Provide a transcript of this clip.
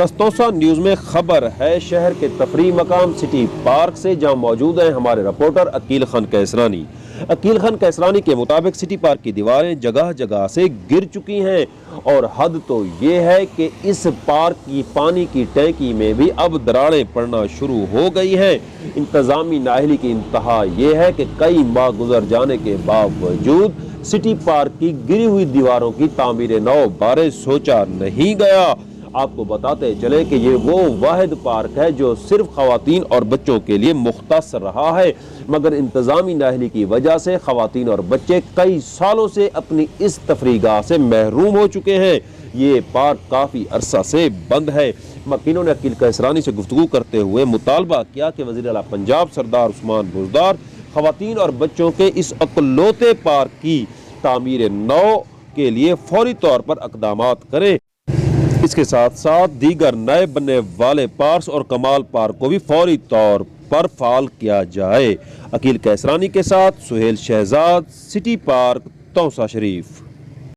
بس توسا نیوز میں خبر ہے شہر کے تفریحی مقام سٹی پارک سے، جہاں موجود ہیں ہمارے رپورٹر عقیل خان کیسرانی۔ عقیل خان کیسرانی کے مطابق سٹی پارک کی دیواریں جگہ جگہ سے گر چکی ہیں، اور حد تو یہ ہے کہ اس پارک کی پانی کی ٹینکی میں بھی اب دراڑیں پڑنا شروع ہو گئی ہیں۔ انتظامی نااہلی کی انتہا یہ ہے کہ کئی ماہ گزر جانے کے باوجود سٹی پارک کی گری ہوئی دیواروں کی تعمیر نو بارے سوچا نہیں گیا۔ آپ کو بتاتے چلے کہ یہ وہ واحد پارک ہے جو صرف خواتین اور بچوں کے لیے مختص رہا ہے، مگر انتظامی نااہلی کی وجہ سے خواتین اور بچے کئی سالوں سے اپنی اس تفریح گاہ سے محروم ہو چکے ہیں۔ یہ پارک کافی عرصہ سے بند ہے۔ مکینوں نے عقیل کیسرانی سے گفتگو کرتے ہوئے مطالبہ کیا کہ وزیر اعلیٰ پنجاب سردار عثمان بزدار خواتین اور بچوں کے اس اکلوتے پارک کی تعمیر نو کے لیے فوری طور پر اقدامات کریں۔ اس کے ساتھ ساتھ دیگر نئے بننے والے پارکس اور کمال پارک کو بھی فوری طور پر فعال کیا جائے۔ عقیل کیسرانی کے ساتھ سہیل شہزاد، سٹی پارک، توسا شریف۔